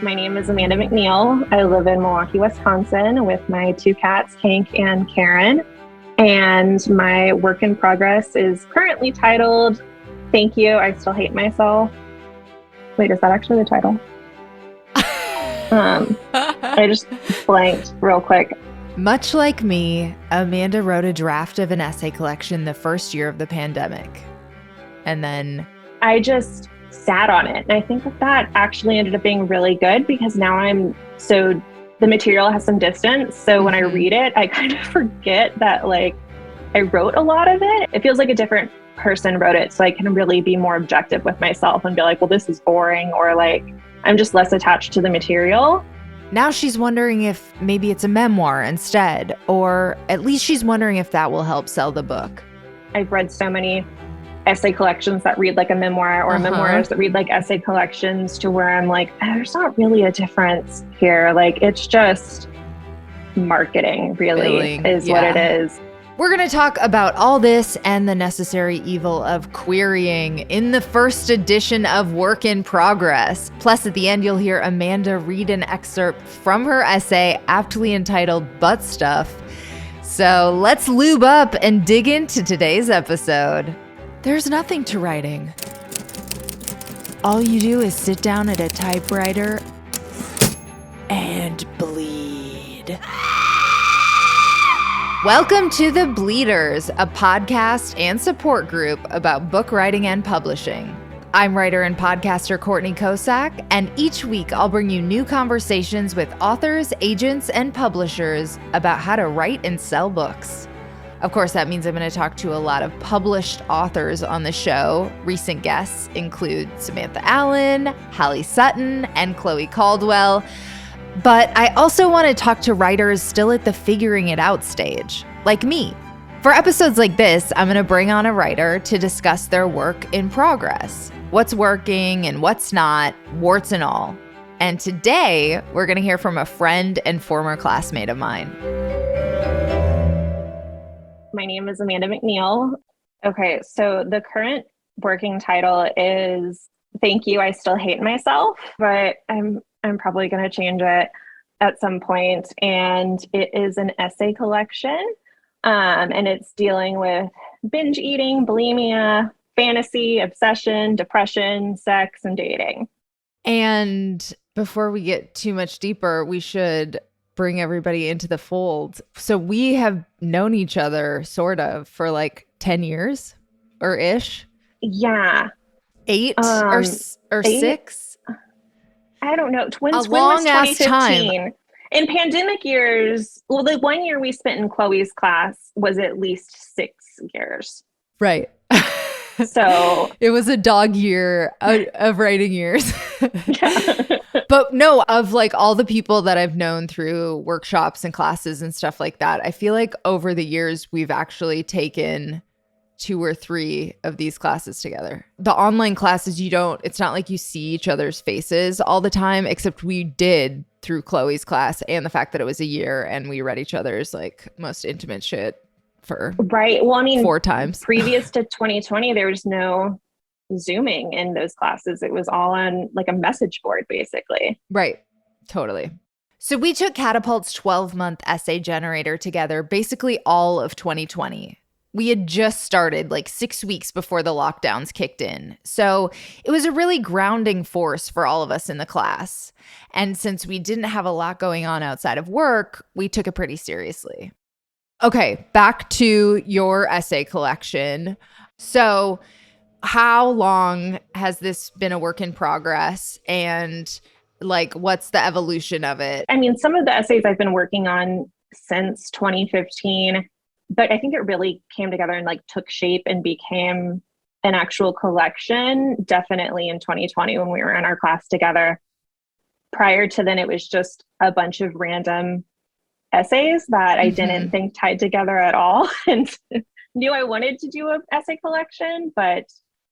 My name is Amanda McNeil. I live in Milwaukee, Wisconsin with my two cats, Hank and Karen. And my work in progress is currently titled, Thank You, I Still Hate Myself. Wait, is that actually the title? I just blanked real quick. Much like me, Amanda wrote a draft of an essay collection the first year of the pandemic. And then I just sat on it. And I think that actually ended up being really good because now the material has some distance. So when I read it, I kind of forget that I wrote a lot of it. It feels like a different person wrote it. So I can really be more objective with myself and be like, well, this is boring, or I'm just less attached to the material. Now she's wondering if maybe it's a memoir instead, or at least she's wondering if that will help sell the book. I've read so many essay collections that read like a memoir, or memoirs that read like essay collections, to where I'm like, there's not really a difference here. It's just marketing, really is what it is. We're going to talk about all this and the necessary evil of querying in the first edition of Work in Progress. Plus, at the end, you'll hear Amanda read an excerpt from her essay aptly entitled Butt Stuff. So let's lube up and dig into today's episode. There's nothing to writing. All you do is sit down at a typewriter and bleed. Welcome to The Bleeders, a podcast and support group about book writing and publishing. I'm writer and podcaster Courtney Kosak, and each week I'll bring you new conversations with authors, agents, and publishers about how to write and sell books. Of course, that means I'm going to talk to a lot of published authors on the show. Recent guests include Samantha Allen, Hallie Sutton, and Chloe Caldwell. But I also want to talk to writers still at the figuring it out stage, like me. For episodes like this, I'm going to bring on a writer to discuss their work in progress, what's working and what's not, warts and all. And today, we're going to hear from a friend and former classmate of mine. My name is Amanda McNeil. Okay, so the current working title is Thank You, I Still Hate Myself, but I'm probably going to change it at some point. And it is an essay collection, and it's dealing with binge eating, bulimia, fantasy, obsession, depression, sex, and dating. And before we get too much deeper, we should bring everybody into the fold. So we have known each other sort of for 10 years or ish. Yeah. 8 or 6. I don't know. When was 2015? In pandemic years, well, the 1 year we spent in Chloe's class was at least 6 years. Right. So it was a dog year of writing years. Yeah. But no, of all the people that I've known through workshops and classes and stuff like that, I feel like over the years, we've actually taken 2 or 3 of these classes together. The online classes, it's not like you see each other's faces all the time, except we did through Chloe's class, and the fact that it was a year and we read each other's most intimate shit for right. Well, I mean, 4 times. Previous to 2020, there was no Zooming in those classes. It was all on a message board, basically. Right. Totally. So we took Catapult's 12-month essay generator together basically all of 2020. We had just started 6 weeks before the lockdowns kicked in. So it was a really grounding force for all of us in the class. And since we didn't have a lot going on outside of work, we took it pretty seriously. Okay, back to your essay collection. So how long has this been a work in progress, and what's the evolution of it? I mean, some of the essays I've been working on since 2015, but I think it really came together and took shape and became an actual collection definitely in 2020 when we were in our class together. Prior to then, it was just a bunch of random essays that I didn't think tied together at all, and knew I wanted to do an essay collection, but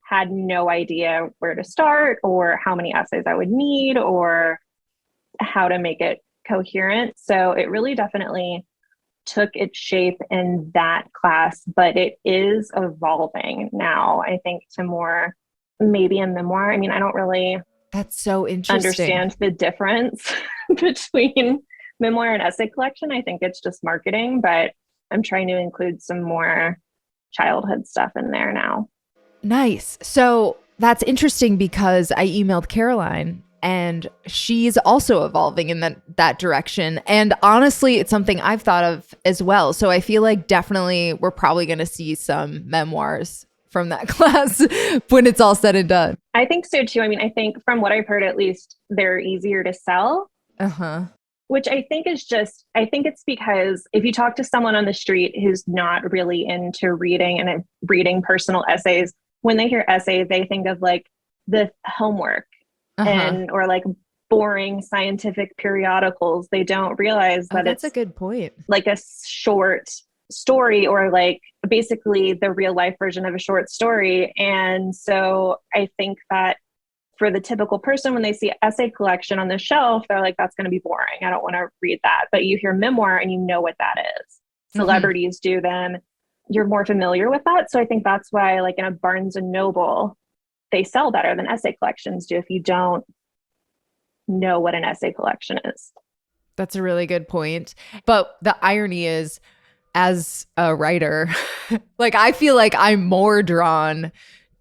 had no idea where to start or how many essays I would need or how to make it coherent. So it really definitely took its shape in that class, but it is evolving now, I think, to more maybe a memoir. I mean, I don't really That's so interesting. understand the difference between memoir and essay collection. I think it's just marketing, but I'm trying to include some more childhood stuff in there now. Nice. So that's interesting because I emailed Caroline and she's also evolving in that direction. And honestly, it's something I've thought of as well. So I feel like definitely we're probably going to see some memoirs from that class when it's all said and done. I think so too. I mean, I think from what I've heard, at least they're easier to sell. Uh-huh. Which I think is just, I think it's because if you talk to someone on the street who's not really into reading and reading personal essays, when they hear essay, they think of like the homework and or like boring scientific periodicals. They don't realize that that's it's a good point. like a short story or like basically the real life version of a short story. And so I think that for the typical person, when they see essay collection on the shelf, they're like, that's going to be boring. I don't want to read that. But you hear memoir and you know what that is. Celebrities do them. You're more familiar with that. So I think that's why like in a Barnes and Noble, they sell better than essay collections do if you don't know what an essay collection is. That's a really good point. But the irony is, as a writer, like I feel like I'm more drawn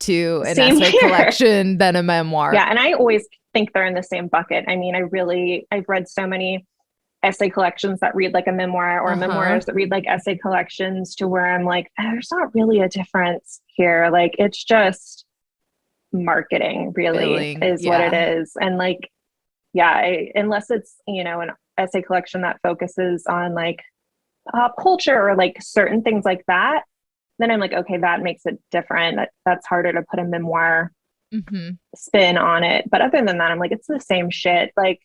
to an Same essay here. collection than a memoir. Yeah. And I always think they're in the same bucket. I mean, I've read so many essay collections that read like a memoir or memoirs that read like essay collections to where I'm like, there's not really a difference here. Like it's just marketing really is what it is. And like, yeah, unless it's, you know, an essay collection that focuses on like pop culture or like certain things like that, then I'm like, okay, that makes it different. That's harder to put a memoir spin on it. But other than that, I'm like, it's the same shit. Like,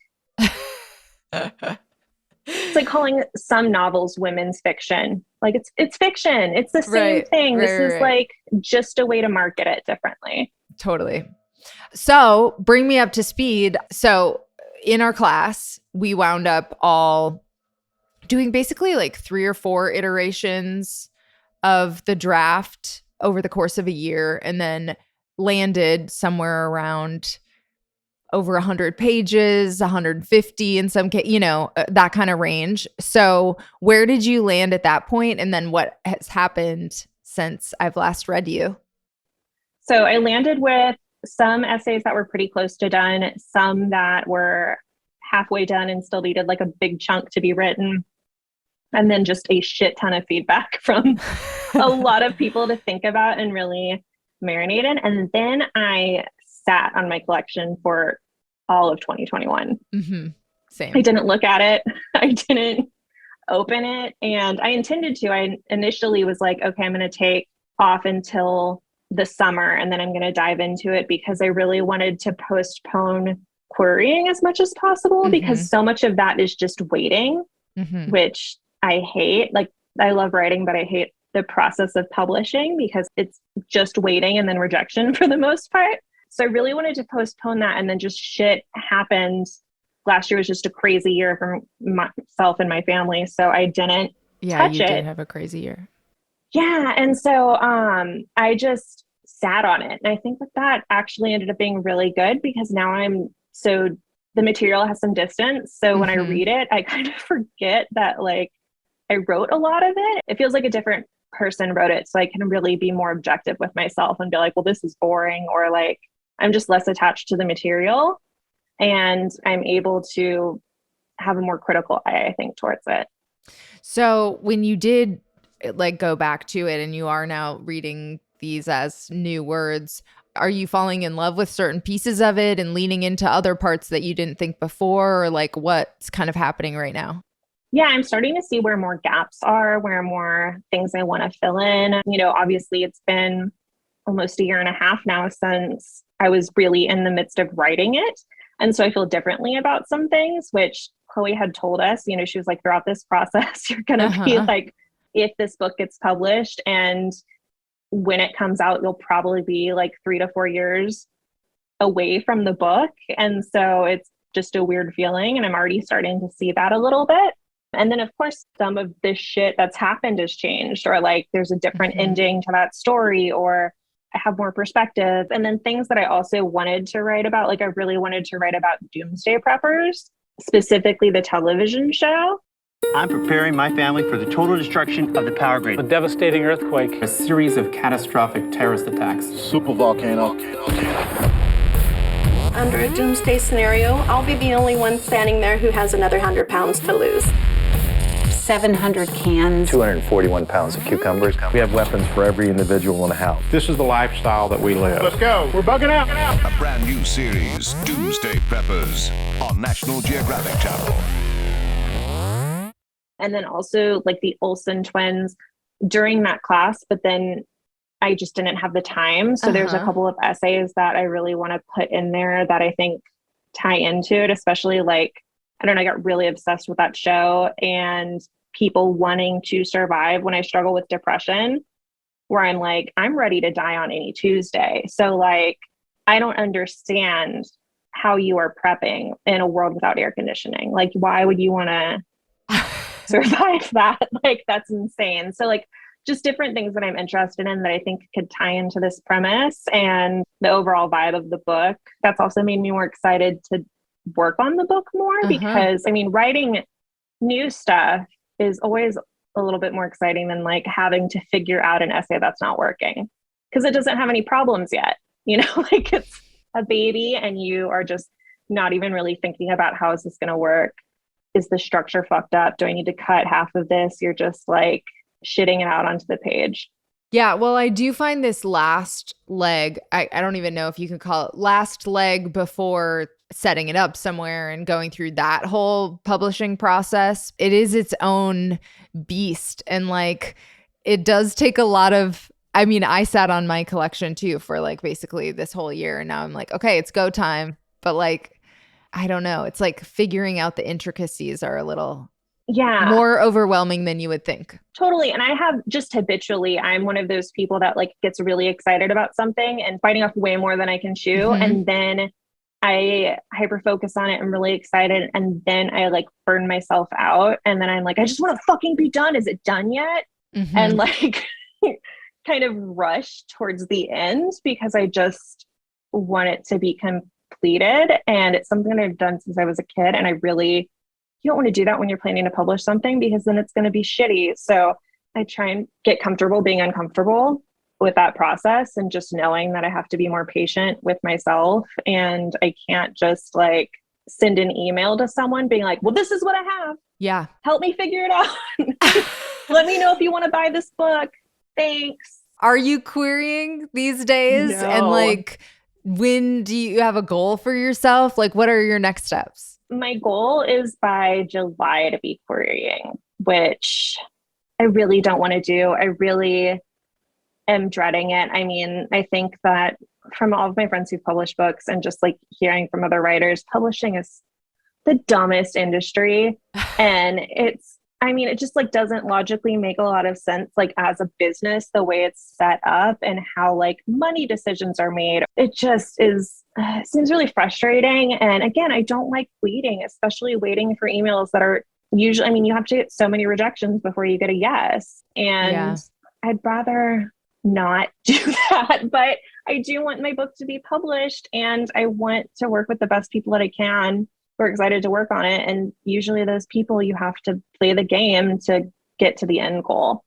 it's like calling some novels women's fiction. Like it's fiction. It's the same thing. This is like just a way to market it differently. Totally. So bring me up to speed. So in our class, we wound up all doing basically like 3 or 4 iterations of the draft over the course of a year and then landed somewhere around over 100 pages, 150 in some case, you know, that kind of range. So where did you land at that point? And then what has happened since I've last read you? So I landed with some essays that were pretty close to done, some that were halfway done and still needed like a big chunk to be written. And then just a shit ton of feedback from a lot of people to think about and really marinate in. And then I sat on my collection for all of 2021. Same. I didn't look at it. I didn't open it. And I intended to. I initially was like, okay, I'm going to take off until the summer and then I'm going to dive into it because I really wanted to postpone querying as much as possible because so much of that is just waiting, which I hate. Like I love writing, but I hate the process of publishing because it's just waiting and then rejection for the most part. So I really wanted to postpone that. And then just shit happened. Last year was just a crazy year for myself and my family. So I didn't touch you it. did have a crazy year. Yeah. And so I just sat on it. And I think that actually ended up being really good because now the material has some distance. So when I read it, I kind of forget that like I wrote a lot of it. It feels like a different person wrote it. So I can really be more objective with myself and be like, well, this is boring, or like, I'm just less attached to the material and I'm able to have a more critical eye, I think, towards it. So when you did like go back to it and you are now reading these as new words, are you falling in love with certain pieces of it and leaning into other parts that you didn't think before, or like what's kind of happening right now? Yeah, I'm starting to see where more gaps are, where more things I want to fill in. You know, obviously it's been almost a year and a half now since I was really in the midst of writing it. And so I feel differently about some things, which Chloe had told us, you know, she was like, throughout this process, you're going to be like, if this book gets published and when it comes out, you'll probably be like 3 to 4 years away from the book. And so it's just a weird feeling. And I'm already starting to see that a little bit. And then, of course, some of this shit that's happened has changed, or like there's a different ending to that story, or I have more perspective. And then things that I also wanted to write about, like I really wanted to write about doomsday preppers, specifically the television show. I'm preparing my family for the total destruction of the power grid. A devastating earthquake. A series of catastrophic terrorist attacks. Supervolcano. Under a doomsday scenario, I'll be the only one standing there who has another 100 pounds to lose. 700 cans. 241 pounds of cucumbers. We have weapons for every individual in the house. This is the lifestyle that we live. Let's go. We're bugging out. A brand new series, Doomsday Preppers, on National Geographic Channel. And then also like the Olsen twins during that class, but then I just didn't have the time. So there's a couple of essays that I really want to put in there that I think tie into it, especially like, I don't know, I got really obsessed with that show and people wanting to survive when I struggle with depression, where I'm like, I'm ready to die on any Tuesday. So like, I don't understand how you are prepping in a world without air conditioning. Like, why would you want to survive that? Like, that's insane. So like, just different things that I'm interested in that I think could tie into this premise and the overall vibe of the book. That's also made me more excited to work on the book more because I mean, writing new stuff is always a little bit more exciting than like having to figure out an essay that's not working because it doesn't have any problems yet. You know, like it's a baby and you are just not even really thinking about how is this going to work? Is the structure fucked up? Do I need to cut half of this? You're just like shitting it out onto the page. Yeah, well, I do find this last leg, I don't even know if you can call it last leg before setting it up somewhere and going through that whole publishing process. It is its own beast. And like, it does take a lot of, I mean, I sat on my collection too for like basically this whole year. And now I'm like, okay, it's go time. But like, I don't know. It's like figuring out the intricacies are a little more overwhelming than you would think. Totally. And I have just habitually, I'm one of those people that like gets really excited about something and biting off way more than I can chew. And then I hyper focus on it. I'm really excited. And then I like burn myself out. And then I'm like, I just want to fucking be done. Is it done yet? And like kind of rush towards the end because I just want it to be completed. And it's something that I've done since I was a kid. And you don't want to do that when you're planning to publish something because then it's going to be shitty. So I try and get comfortable being uncomfortable with that process and just knowing that I have to be more patient with myself. And I can't just like send an email to someone being like, well, this is what I have. Yeah. Help me figure it out. Let me know if you want to buy this book. Thanks. Are you querying these days? No. And like, when do you have a goal for yourself? Like, what are your next steps? My goal is by July to be querying, which I really don't want to do. I really am dreading it. I mean, I think that from all of my friends who've published books and just like hearing from other writers, publishing is the dumbest industry. And it just like doesn't logically make a lot of sense, like as a business, the way it's set up and how like money decisions are made. It just is, seems really frustrating. And again, I don't like waiting, especially waiting for emails that are usually, I mean, you have to get so many rejections before you get a yes. And I'd rather not do that, but I do want my book to be published and I want to work with the best people that I can. We're excited to work on it. And usually those people, you have to play the game to get to the end goal.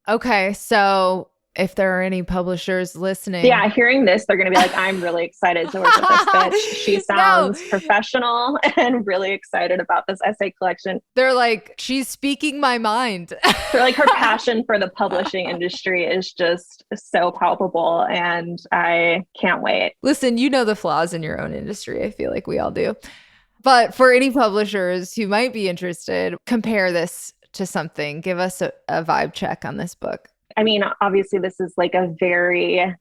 Okay. So if there are any publishers listening. Yeah, hearing this, they're going to be like, I'm really excited to work with this bitch. She sounds professional and really excited about this essay collection. They're like, she's speaking my mind. They're like, her passion for the publishing industry is just so palpable and I can't wait. Listen, you know the flaws in your own industry. I feel like we all do. But for any publishers who might be interested, compare this to something. Give us a vibe check on this book. I mean, obviously, this is like a very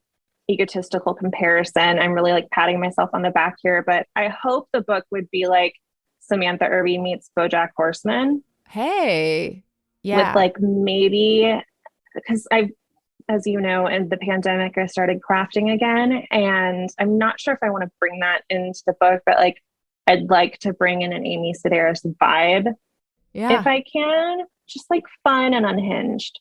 egotistical comparison. I'm really like patting myself on the back here, but I hope the book would be like Samantha Irby meets BoJack Horseman. Hey, yeah. With like maybe, because as you know, in the pandemic, I started crafting again. And I'm not sure if I want to bring that into the book, but like, I'd like to bring in an Amy Sedaris vibe. Yeah. If I can, just like fun and unhinged.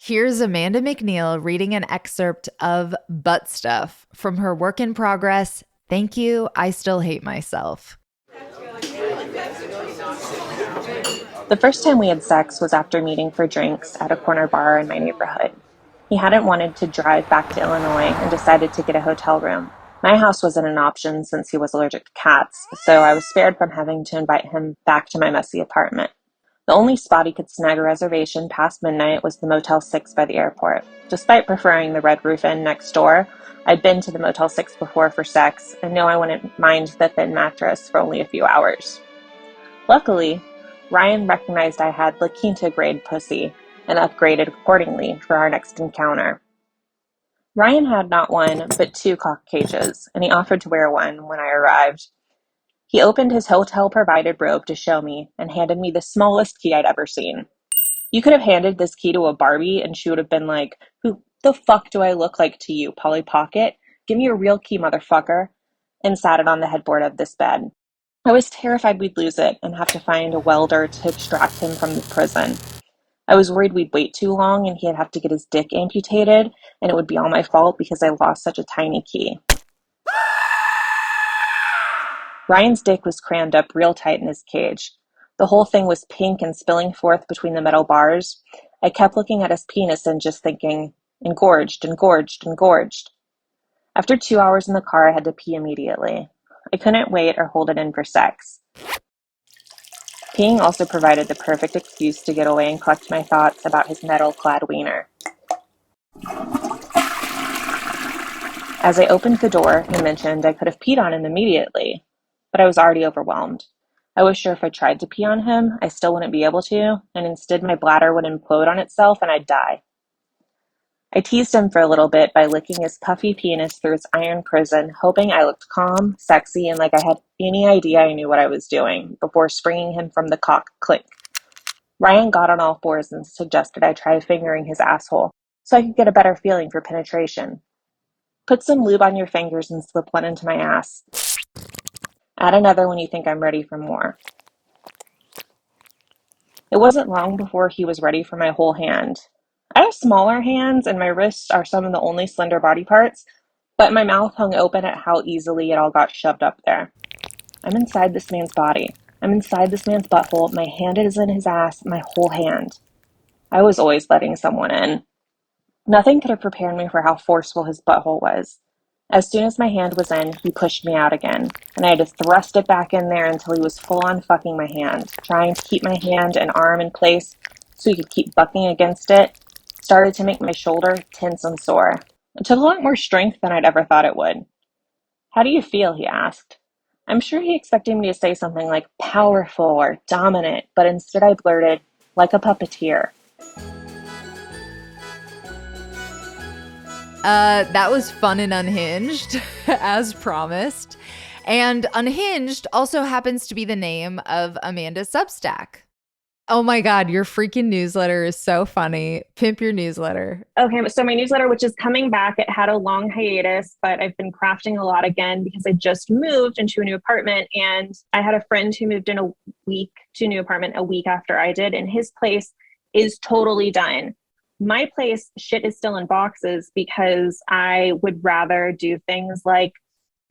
Here's Amanda McNeil reading an excerpt of Butt Stuff from her work in progress, Thank You, I Still Hate Myself. The first time we had sex was after meeting for drinks at a corner bar in my neighborhood. He hadn't wanted to drive back to Illinois and decided to get a hotel room. My house wasn't an option since he was allergic to cats, so I was spared from having to invite him back to my messy apartment. The only spot he could snag a reservation past midnight was the Motel 6 by the airport. Despite preferring the Red Roof Inn next door, I'd been to the Motel 6 before for sex and know I wouldn't mind the thin mattress for only a few hours. Luckily, Ryan recognized I had La Quinta grade pussy and upgraded accordingly for our next encounter. Ryan had not one, but 2 cock cages, and he offered to wear one when I arrived. He opened his hotel-provided robe to show me and handed me the smallest key I'd ever seen. You could have handed this key to a Barbie and she would have been like, "Who the fuck do I look like to you, Polly Pocket? Give me a real key, motherfucker," and sat it on the headboard of this bed. I was terrified we'd lose it and have to find a welder to extract him from the prison. I was worried we'd wait too long and he'd have to get his dick amputated, and it would be all my fault because I lost such a tiny key. Ryan's dick was crammed up real tight in his cage. The whole thing was pink and spilling forth between the metal bars. I kept looking at his penis and just thinking, engorged, engorged, engorged. After 2 hours in the car, I had to pee immediately. I couldn't wait or hold it in for sex. Peeing also provided the perfect excuse to get away and collect my thoughts about his metal-clad wiener. As I opened the door, he mentioned I could have peed on him immediately, but I was already overwhelmed. I was sure if I tried to pee on him, I still wouldn't be able to, and instead my bladder would implode on itself and I'd die. I teased him for a little bit by licking his puffy penis through his iron prison, hoping I looked calm, sexy, and like I had any idea I knew what I was doing, before springing him from the cock clink. Ryan got on all fours and suggested I try fingering his asshole, so I could get a better feeling for penetration. Put some lube on your fingers and slip one into my ass. Add another when you think I'm ready for more. It wasn't long before he was ready for my whole hand. I have smaller hands and my wrists are some of the only slender body parts, but my mouth hung open at how easily it all got shoved up there. I'm inside this man's body. I'm inside this man's butthole. My hand is in his ass, my whole hand. I was always letting someone in. Nothing could have prepared me for how forceful his butthole was. As soon as my hand was in, he pushed me out again, and I had to thrust it back in there until he was full on fucking my hand, trying to keep my hand and arm in place so he could keep bucking against it. Started to make my shoulder tense and sore. It took a lot more strength than I'd ever thought it would. "How do you feel?" he asked. I'm sure he expected me to say something like powerful or dominant, but instead I blurted, "Like a puppeteer." That was fun and unhinged, as promised. And Unhinged also happens to be the name of Amanda's Substack. Oh my God, your freaking newsletter is so funny. Pimp your newsletter. Okay, so my newsletter, which is coming back, it had a long hiatus, but I've been crafting a lot again because I just moved into a new apartment, and I had a friend who moved in to a new apartment a week after I did, and his place is totally done. My place, shit is still in boxes because I would rather do things like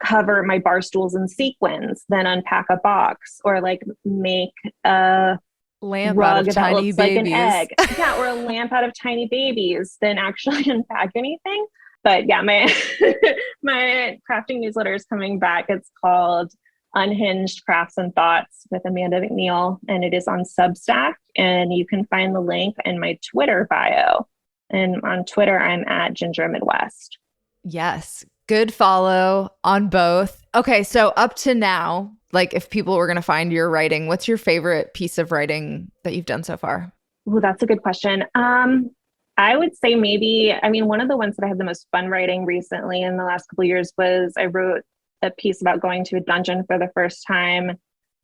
cover my bar stools in sequins than unpack a box, or like make a lamp rug out of that tiny looks babies. like an egg. Yeah, or a lamp out of tiny babies than actually unpack anything. But yeah, my my crafting newsletter is coming back. It's called Unhinged Crafts and Thoughts with Amanda McNeil, and it is on Substack, and you can find the link in my Twitter bio. And on Twitter, I'm at Ginger Midwest. Yes. Good follow on both. Okay, so up to now, like if people were going to find your writing, what's your favorite piece of writing that you've done so far? Ooh, that's a good question. I would say one of the ones that I had the most fun writing recently in the last couple of years was I wrote a piece about going to a dungeon for the first time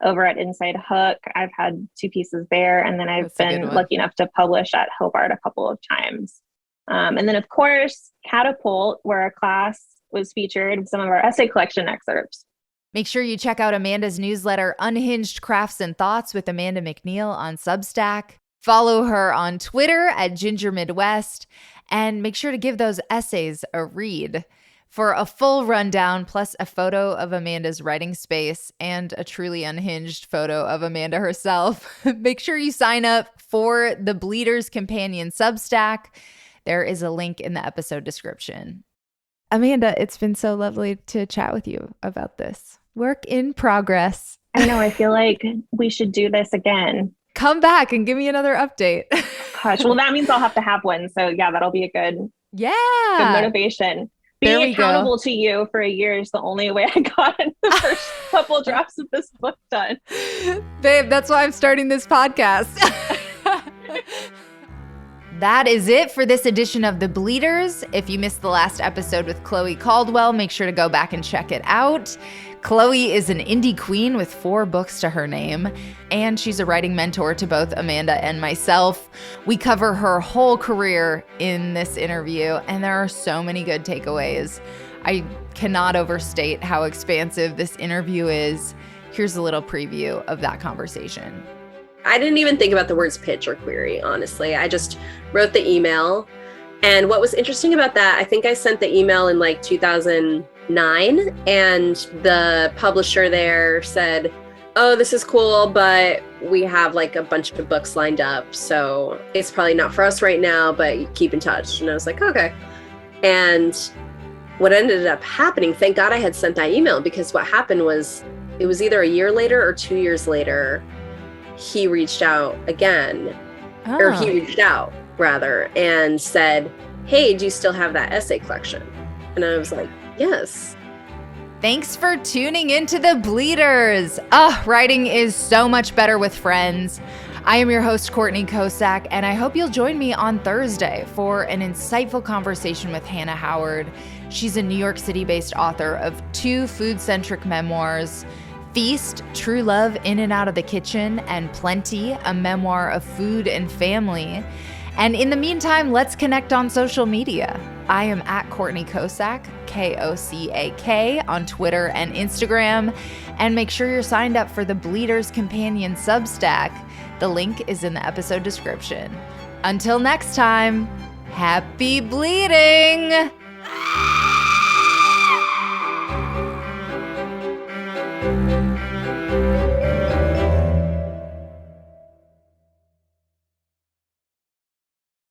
over at Inside Hook. I've had 2 pieces there, and then I've been lucky enough to publish at Hobart a couple of times. And then, of course, Catapult, where a class was featured, some of our essay collection excerpts. Make sure you check out Amanda's newsletter, Unhinged Crafts and Thoughts with Amanda McNeil on Substack. Follow her on Twitter at Ginger Midwest, and make sure to give those essays a read. For a full rundown, plus a photo of Amanda's writing space and a truly unhinged photo of Amanda herself, make sure you sign up for the Bleeders Companion Substack. There is a link in the episode description. Amanda, it's been so lovely to chat with you about this. Work in progress. I know, I feel like we should do this again. Come back and give me another update. Gosh, well, that means I'll have to have one. So yeah, that'll be a good motivation. Being accountable to you for a year is the only way I got the first couple drafts of this book done. Babe, that's why I'm starting this podcast. That is it for this edition of The Bleeders. If you missed the last episode with Chloe Caldwell, make sure to go back and check it out. Chloe is an indie queen with 4 books to her name, and she's a writing mentor to both Amanda and myself. We cover her whole career in this interview, and there are so many good takeaways. I cannot overstate how expansive this interview is. Here's a little preview of that conversation. I didn't even think about the words pitch or query, honestly. I just wrote the email. And what was interesting about that, I think I sent the email in like 2009, and the publisher there said, oh, this is cool, but we have like a bunch of books lined up, so it's probably not for us right now, but keep in touch. And I was like, okay. And what ended up happening, thank God I had sent that email, because what happened was it was either a year later or 2 years later, he reached out again, or he reached out rather, and said, hey, do you still have that essay collection? And I was like, yes. Thanks for tuning into The Bleeders. Writing is so much better with friends. I am your host, Courtney Kosak, and I hope you'll join me on Thursday for an insightful conversation with Hannah Howard. She's a New York City-based author of 2 food-centric memoirs, Feast, True Love in and Out of the Kitchen, and Plenty, a memoir of food and family. And in the meantime, let's connect on social media. I am at Courtney Kosak, Kosak, on Twitter and Instagram. And make sure you're signed up for the Bleeders Companion Substack. The link is in the episode description. Until next time, happy bleeding!